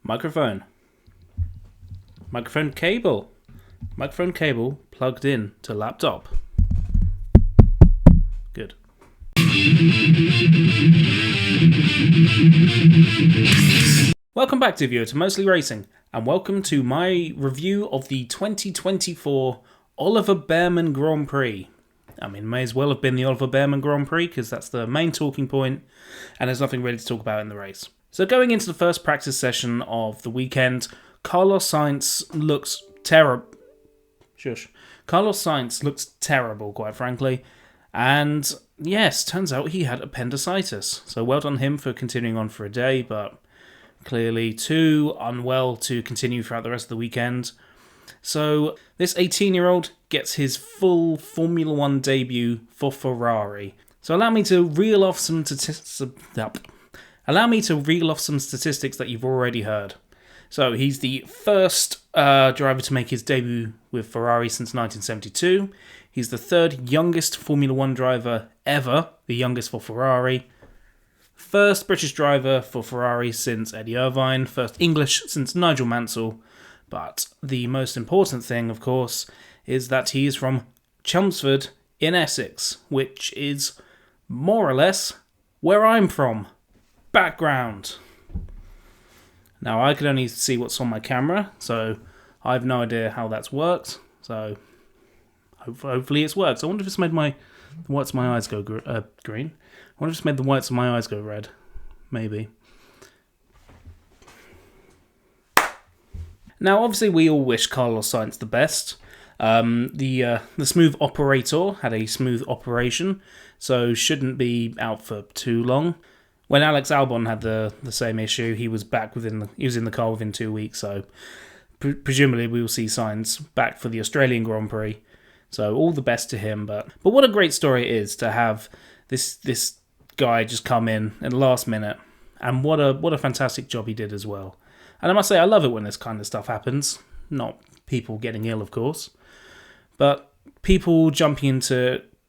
Microphone. Microphone cable. Microphone cable plugged in to laptop. Good. Welcome back, to viewer, to Mostly Racing, and welcome to my review of the 2024 Oliver Bearman Grand Prix. I mean, it may as well have been the Oliver Bearman Grand Prix because that's the main talking point, and there's nothing really to talk about in the race. So going into the first practice session of the weekend, Carlos Sainz looks terrible. Carlos Sainz looks terrible, quite frankly. And yes, turns out he had appendicitis. So well done him for continuing on for a day, but clearly too unwell to continue throughout the rest of the weekend. So this 18-year-old gets his full Formula 1 debut for Ferrari. So allow me to reel off some statistics that you've already heard. So he's the first driver to make his debut with Ferrari since 1972. He's the third youngest Formula 1 driver ever, the youngest for Ferrari. First British driver for Ferrari since Eddie Irvine. First English since Nigel Mansell. But the most important thing, of course, is that he is from Chelmsford in Essex, which is more or less where I'm from. Background. Now, I can only see what's on my camera, so I have no idea how that's worked. So, hopefully it's worked. I wonder if it's made the whites of my eyes go green. I wonder if it's made the whites of my eyes go red. Maybe. Now, obviously, we all wish Carlos Sainz the best. The smooth operator had a smooth operation, so shouldn't be out for too long. When Alex Albon had the same issue, he was back he was in the car within 2 weeks. So presumably, we will see Sainz back for the Australian Grand Prix. So all the best to him. But what a great story it is to have this guy just come in at the last minute, and what a fantastic job he did as well. And I must say, I love it when this kind of stuff happens. Not people getting ill, of course, but people jumping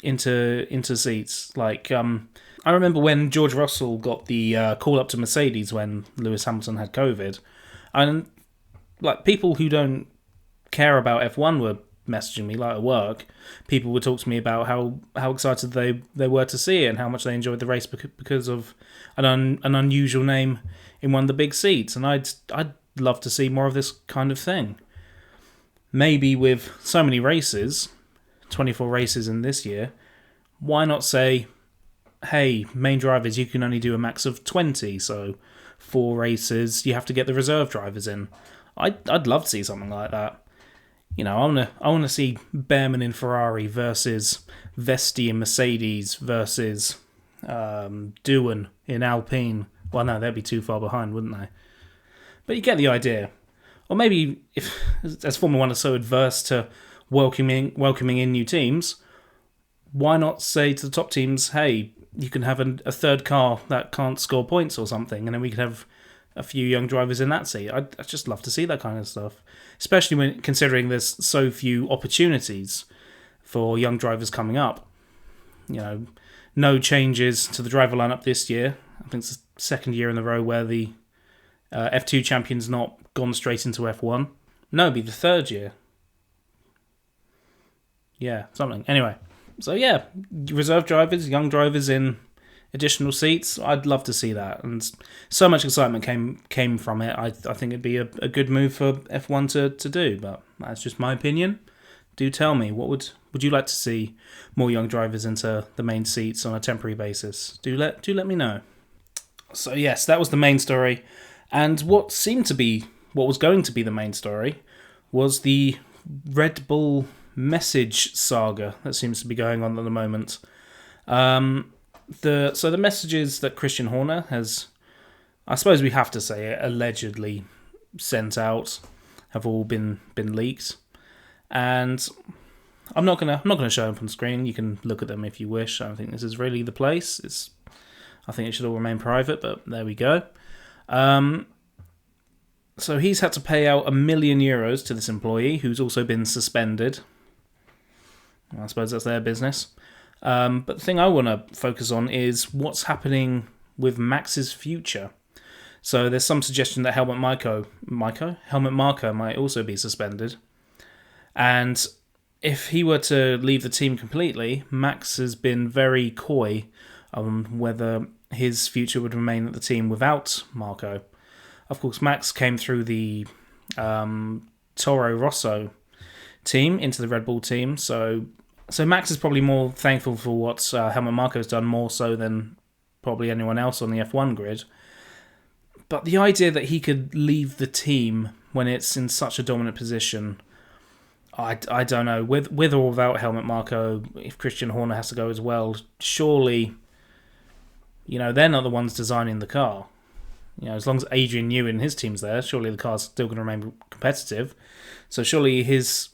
into seats. Like I remember when George Russell got the call up to Mercedes when Lewis Hamilton had COVID, and like people who don't care about F1 were messaging me, like at work. People would talk to me about how excited they were to see it and how much they enjoyed the race because of an unusual name in one of the big seats. And I'd love to see more of this kind of thing. Maybe with so many races, 24 races in this year, why not say, hey, main drivers, you can only do a max of 20, so 4 races, you have to get the reserve drivers in. I'd love to see something like that. You know, I want to see Bearman in Ferrari versus Vesti in Mercedes versus Doohan in Alpine. Well, no, they'd be too far behind, wouldn't they? But you get the idea. Or maybe, if as Formula 1 is so adverse to welcoming in new teams, why not say to the top teams, hey, you can have a third car that can't score points or something, and then we can have a few young drivers in that seat. I'd just love to see that kind of stuff, especially when considering there's so few opportunities for young drivers coming up. You know, no changes to the driver lineup this year. I think it's the second year in a row where the F2 champion's not gone straight into F1. No, it'd be the third year. Yeah, something. Anyway, so yeah, reserve drivers, young drivers in additional seats. I'd love to see that, and so much excitement came from it. I think it'd be a good move for F1 to do, but that's just my opinion. Do tell me, what would you like to see more young drivers into the main seats on a temporary basis? Do let me know. So yes, that was the main story, and what was going to be the main story was the Red Bull message saga that seems to be going on at the moment. The messages that Christian Horner has, I suppose we have to say it, allegedly sent out, have all been leaked, and I'm not gonna show them on screen. You can look at them if you wish. I don't think this is really the place. I think it should all remain private, but there we go. So he's had to pay out €1 million to this employee who's also been suspended. I suppose that's their business. But the thing I want to focus on is what's happening with Max's future. So there's some suggestion that Helmut Marko might also be suspended. And if he were to leave the team completely, Max has been very coy on whether his future would remain at the team without Marko. Of course, Max came through the Toro Rosso team into the Red Bull team, so Max is probably more thankful for what Helmut Marko's done, more so than probably anyone else on the F1 grid. But the idea that he could leave the team when it's in such a dominant position, I don't know. With or without Helmut Marko, if Christian Horner has to go as well, surely, they're not the ones designing the car. As long as Adrian Newey and his team's there, surely the car's still going to remain competitive. So surely his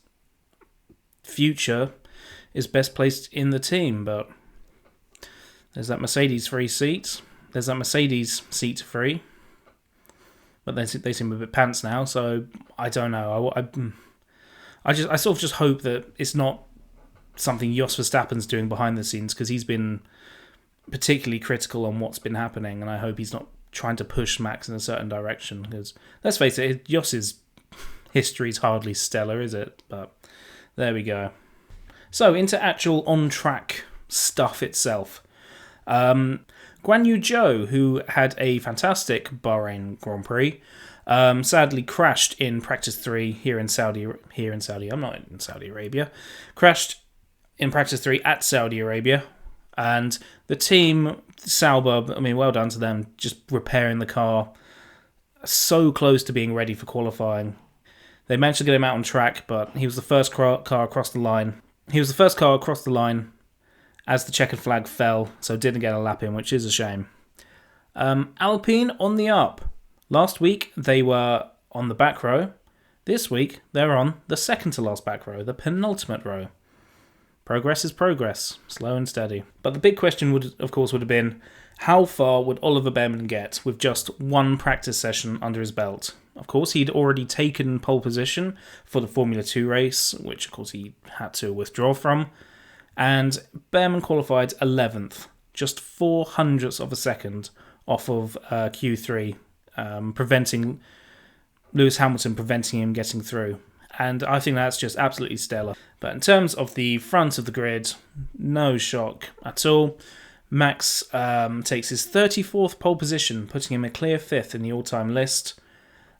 future is best placed in the team. But there's that Mercedes free seat. There's that Mercedes seat free. But they seem a bit pants now, so I don't know. I sort of just hope that it's not something Jos Verstappen's doing behind the scenes, because he's been particularly critical on what's been happening, and I hope he's not trying to push Max in a certain direction, because let's face it, Jos's history is hardly stellar, is it? But there we go. So into actual on-track stuff itself. Guan Yu Zhou, who had a fantastic Bahrain Grand Prix, sadly crashed in practice 3 here in Saudi. I'm not in Saudi Arabia. Crashed in practice 3 at Saudi Arabia, and the team, Sauber, well done to them, just repairing the car so close to being ready for qualifying. They managed to get him out on track, but he was the first car across the line. As the checkered flag fell, so didn't get a lap in, which is a shame. Alpine on the up. Last week they were on the back row. This week they're on the second to last back row, the penultimate row. Progress is progress, slow and steady. But the big question would have been, how far would Oliver Bearman get with just one practice session under his belt? Of course, he'd already taken pole position for the Formula 2 race, which of course he had to withdraw from. And Bearman qualified 11th, just 0.04 of a second off of Q3, preventing Lewis Hamilton him getting through. And I think that's just absolutely stellar. But in terms of the front of the grid, no shock at all. Max takes his 34th pole position, putting him a clear 5th in the all-time list.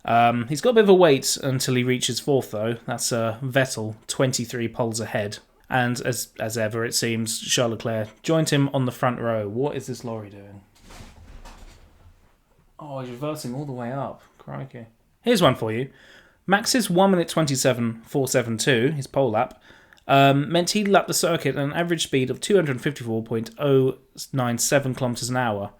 He's got a bit of a wait until he reaches 4th, though. That's Vettel, 23 poles ahead. And as ever, it seems, Charles Leclerc joined him on the front row. What is this lorry doing? Oh, he's reversing all the way up. Crikey. Here's one for you. Max's 1 minute 27.472, his pole lap, meant he lapped the circuit at an average speed of 254.097 kilometers an hour,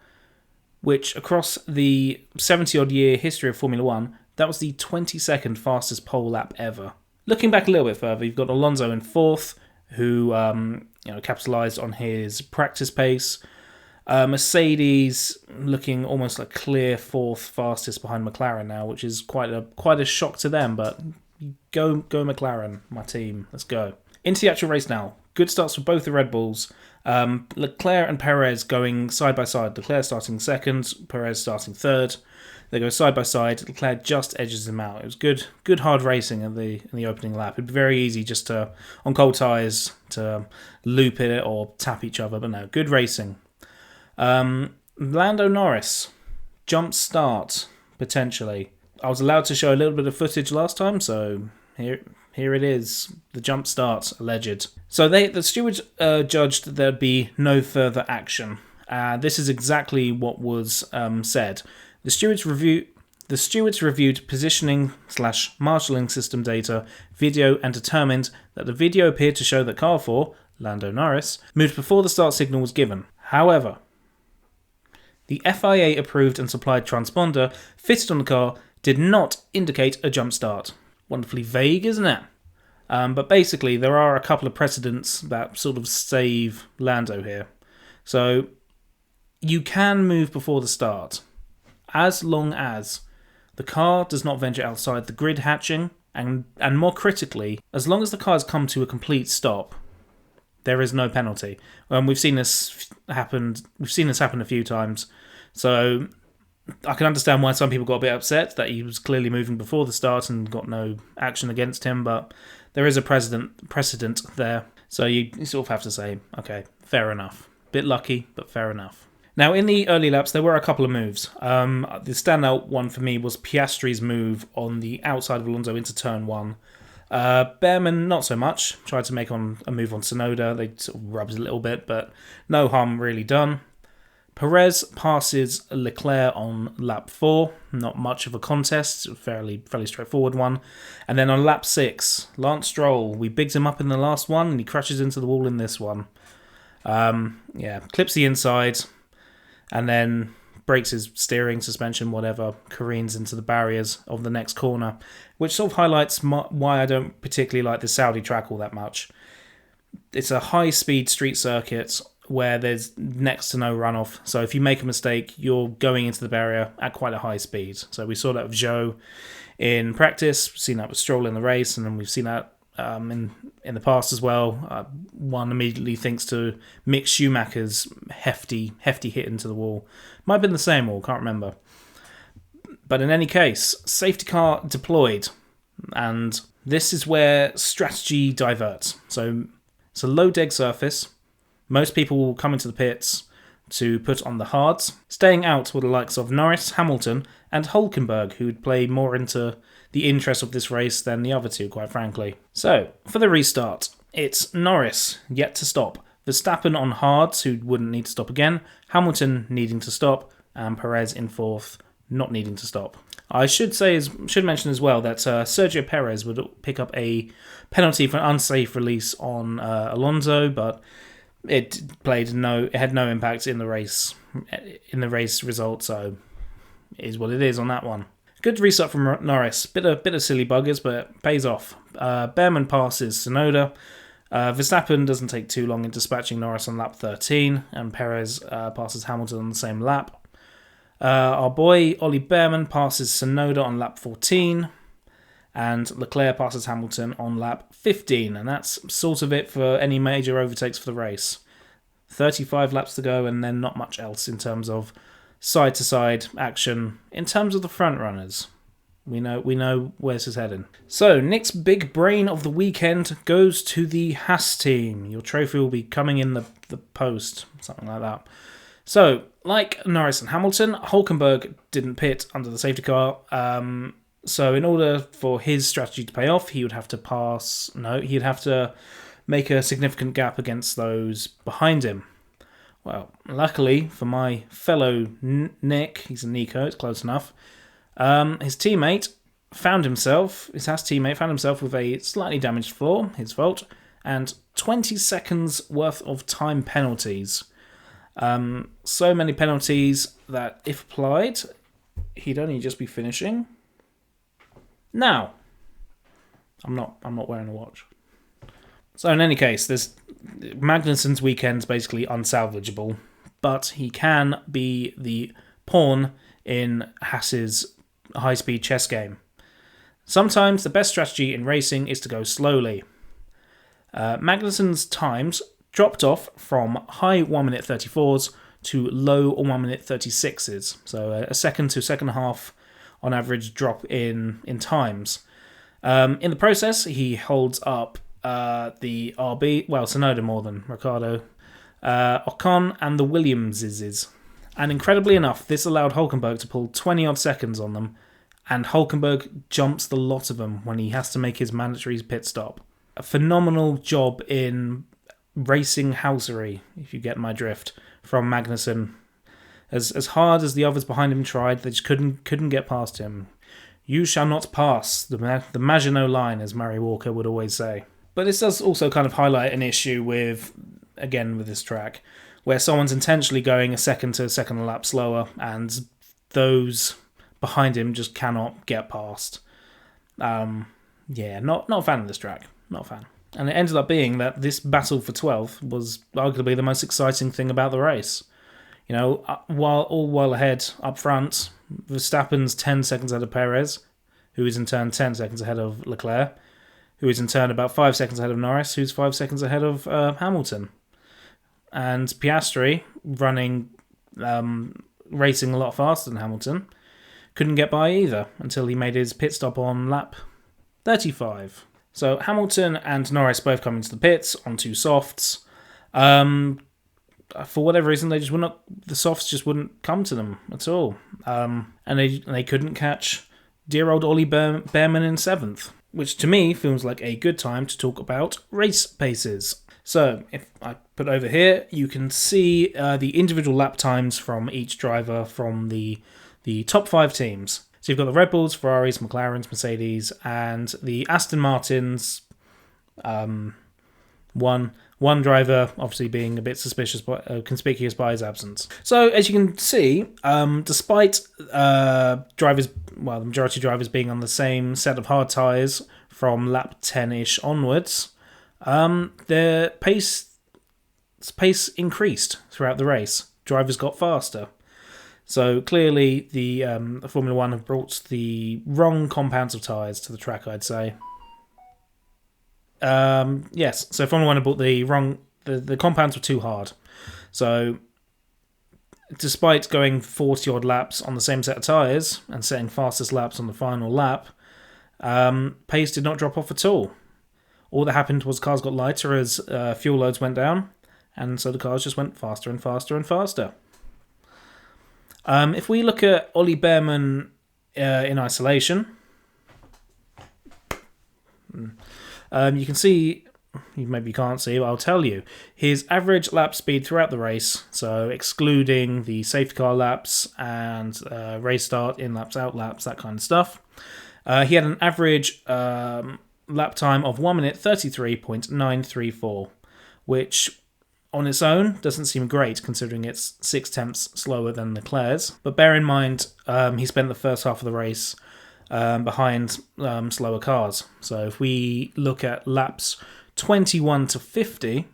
which across the 70-odd year history of Formula 1, that was the 22nd fastest pole lap ever. Looking back a little bit further, you've got Alonso in 4th, who capitalised on his practice pace. Mercedes looking almost like clear 4th fastest behind McLaren now, which is quite a shock to them. But go McLaren, my team. Let's go into the actual race now. Good starts for both the Red Bulls. Leclerc and Perez going side by side. Leclerc starting 2nd, Perez starting 3rd. They go side by side. Leclerc just edges him out. It was good hard racing in the opening lap. It'd be very easy just to, on cold tyres, to loop it or tap each other, but no, good racing. Lando Norris, jump start, potentially. I was allowed to show a little bit of footage last time, so here it is, the jump start, alleged. So the stewards judged there'd be no further action. This is exactly what was said. The stewards reviewed positioning / marshalling system data, video, and determined that the video appeared to show that car 4, Lando Norris, moved before the start signal was given. However, the FIA approved and supplied transponder fitted on the car did not indicate a jump start. Wonderfully vague, isn't it? But basically, there are a couple of precedents that sort of save Lando here. So, you can move before the start, as long as the car does not venture outside the grid hatching, and more critically, as long as the car has come to a complete stop, there is no penalty. We've seen this happen. We've seen this happen a few times. So I can understand why some people got a bit upset that he was clearly moving before the start and got no action against him, but there is a precedent there. So you sort of have to say, okay, fair enough. Bit lucky, but fair enough. Now, in the early laps, there were a couple of moves. The standout one for me was Piastri's move on the outside of Alonso into turn 1. Bearman, not so much. Tried to make on a move on Tsunoda. They sort of rubbed a little bit, but no harm really done. Perez passes Leclerc on lap 4. Not much of a contest. Fairly straightforward one. And then on lap 6, Lance Stroll. We bigged him up in the last one, and he crashes into the wall in this one. Clips the inside, and then breaks his steering, suspension, whatever, careens into the barriers of the next corner, which sort of highlights why I don't particularly like the Saudi track all that much. It's a high-speed street circuit where there's next to no runoff, so if you make a mistake, you're going into the barrier at quite a high speed. So we saw that with Zhou in practice, we've seen that with Stroll in the race, and then we've seen that in the past as well. One immediately thinks to Mick Schumacher's hefty hit into the wall. Might have been the same wall, can't remember. But in any case, safety car deployed, and this is where strategy diverts. So it's a low deg surface. Most people will come into the pits to put on the hards. Staying out were the likes of Norris, Hamilton, and Hülkenberg, who would play more into the interest of this race than the other two, quite frankly. So, for the restart, it's Norris yet to stop, Verstappen on hards, who wouldn't need to stop again, Hamilton needing to stop, and Perez in 4th, not needing to stop. I should mention as well that Sergio Perez would pick up a penalty for an unsafe release on Alonso, but it had no impact in the race result, so it is what it is on that one. Good restart from Norris. Bit of silly buggers, but it pays off. Bearman passes Tsunoda. Verstappen doesn't take too long in dispatching Norris on lap 13, and Perez passes Hamilton on the same lap. Our boy Oliver Bearman passes Tsunoda on lap 14, and Leclerc passes Hamilton on lap 15, and that's sort of it for any major overtakes for the race. 35 laps to go, and then not much else in terms of side-to-side action. In terms of the front runners, we know where this is heading. So, Nick's big brain of the weekend goes to the Haas team. Your trophy will be coming in the post, something like that. So, like Norris and Hamilton, Hülkenberg didn't pit under the safety car. So, in order for his strategy to pay off, he'd have to make a significant gap against those behind him. Well, luckily for my fellow Nick, he's a Nico, it's close enough, his Haas teammate found himself with a slightly damaged floor, his fault, and 20 seconds worth of time penalties. So many penalties that, if applied, he'd only just be finishing. Now, I'm not wearing a watch. So in any case, Magnussen's weekend's basically unsalvageable, but he can be the pawn in Haas's high-speed chess game. Sometimes the best strategy in racing is to go slowly. Magnussen's times dropped off from high 1 minute 34s to low 1 minute 36s, so a second to second and a half on average drop in times. In the process, he holds up the RB, Tsunoda more than Ricciardo, Ocon and the Williamses. And incredibly enough, this allowed Hülkenberg to pull 20 odd seconds on them, and Hülkenberg jumps the lot of them when he has to make his mandatory pit stop. A phenomenal job in racing housery, if you get my drift, from Magnussen. As hard as the others behind him tried, they just couldn't get past him. You shall not pass, the Maginot line, as Murray Walker would always say. But this does also kind of highlight an issue with this track, where someone's intentionally going a second to a second lap slower, and those behind him just cannot get past. Not a fan of this track. Not a fan. And it ended up being that this battle for 12th was arguably the most exciting thing about the race. You know, while ahead up front, Verstappen's 10 seconds ahead of Perez, who is in turn 10 seconds ahead of Leclerc, who is in turn about 5 seconds ahead of Norris, who's 5 seconds ahead of Hamilton. And Piastri running racing a lot faster than Hamilton, couldn't get by either until he made his pit stop on lap 35. So Hamilton and Norris both come into the pits on 2 softs. For whatever reason, the softs just wouldn't come to them at all. And they couldn't catch dear old Oliver Bearman in 7th, which to me feels like a good time to talk about race paces. So if I put over here, you can see the individual lap times from each driver from the top 5 teams. So you've got the Red Bulls, Ferraris, McLarens, Mercedes, and the Aston Martins. One driver obviously being a bit conspicuous by his absence. So as you can see, despite the majority of drivers being on the same set of hard tyres from lap 10-ish onwards, their pace increased throughout the race. Drivers got faster. So clearly the Formula 1 have brought the wrong compounds of tyres to the track, I'd say. Yes, so Formula 1 have bought the compounds were too hard. So despite going 40 odd laps on the same set of tyres and setting fastest laps on the final lap, pace did not drop off at all. All that happened was cars got lighter as fuel loads went down, and so the cars just went faster and faster and faster. If we look at Ollie Bearman in isolation, you can see, maybe you can't see, but I'll tell you, his average lap speed throughout the race, so excluding the safety car laps and race start, in laps, out laps, that kind of stuff, he had an average lap time of 1 minute 33.934, which on its own doesn't seem great considering it's 6/10 slower than Leclerc's. But bear in mind, he spent the first half of the race behind slower cars. So if we look at laps 21 to 50,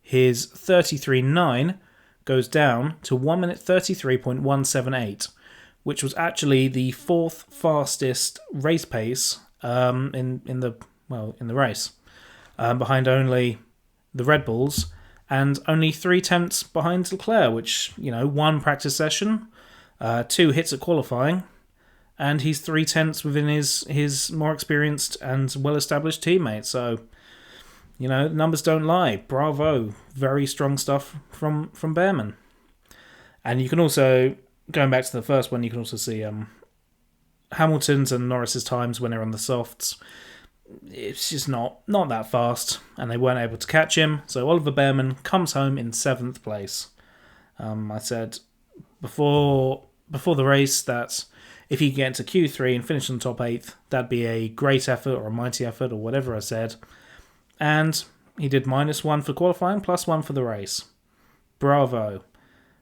his 33.9 goes down to 1 minute 33.178, which was actually the 4th fastest race pace in the race, behind only the Red Bulls and only 3/10 behind Leclerc, which, 1 practice session, 2 hits at qualifying, and he's 3/10 within his more experienced and well-established teammate. So, numbers don't lie. Bravo. Very strong stuff from Bearman. And you can also, going back to the first one, you can also see Hamilton's and Norris's times when they're on the softs. It's just not that fast, and they weren't able to catch him. So Oliver Bearman comes home in 7th place. I said before the race that if he could get into Q3 and finish on top 8th, that'd be a great effort or a mighty effort or whatever I said. And he did -1 for qualifying, +1 for the race. Bravo.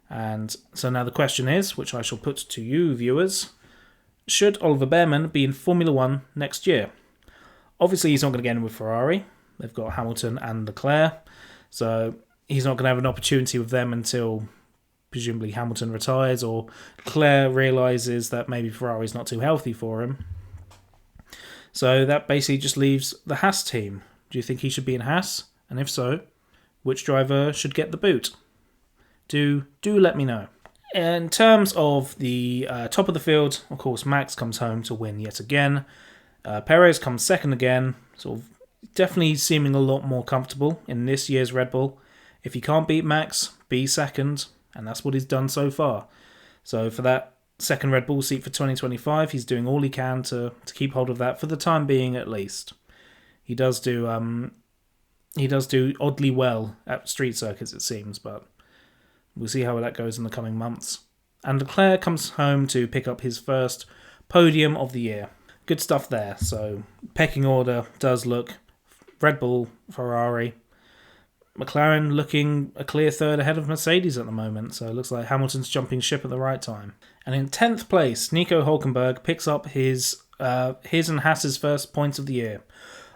And so now the question is, which I shall put to you viewers, should Oliver Bearman be in Formula 1 next year? Obviously, he's not going to get in with Ferrari. They've got Hamilton and Leclerc. So he's not going to have an opportunity with them until presumably Hamilton retires or Leclerc realises that maybe Ferrari's not too healthy for him. So that basically just leaves the Haas team. Do you think he should be in Haas? And if so, which driver should get the boot? Do let me know. In terms of the top of the field, of course, Max comes home to win yet again. Perez comes second again, sort of definitely seeming a lot more comfortable in this year's Red Bull. If he can't beat Max, be second, and that's what he's done so far. So for that second Red Bull seat for 2025, he's doing all he can to keep hold of that for the time being at least. He does do oddly well at street circuits, it seems, but we'll see how that goes in the coming months. And Leclerc comes home to pick up his first podium of the year. Good stuff there. So pecking order does look Red Bull, Ferrari, McLaren looking a clear third ahead of Mercedes at the moment. So it looks like Hamilton's jumping ship at the right time. And in 10th place, Nico Hülkenberg picks up his and Haas's first points of the year.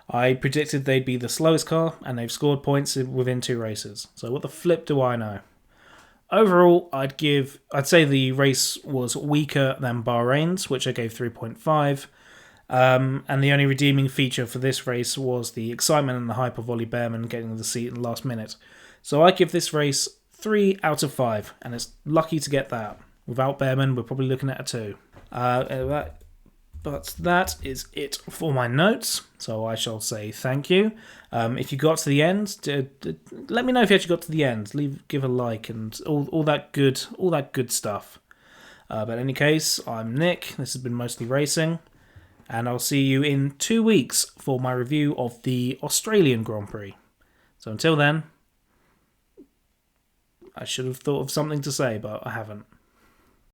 I predicted they'd be the slowest car, and they've scored points within 2 races. So what the flip do I know? Overall, I'd say the race was weaker than Bahrain's, which I gave 3.5. And the only redeeming feature for this race was the excitement and the hype of Ollie Bearman getting the seat in the last minute. So I give this race 3 out of 5, and it's lucky to get that. Without Bearman, we're probably looking at a 2. But that is it for my notes, so I shall say thank you. If you got to the end, let me know if you actually got to the end. Give a like and all that good stuff. But in any case, I'm Nick. This has been Mostly Racing, and I'll see you in 2 weeks for my review of the Australian Grand Prix. So until then, I should have thought of something to say, but I haven't.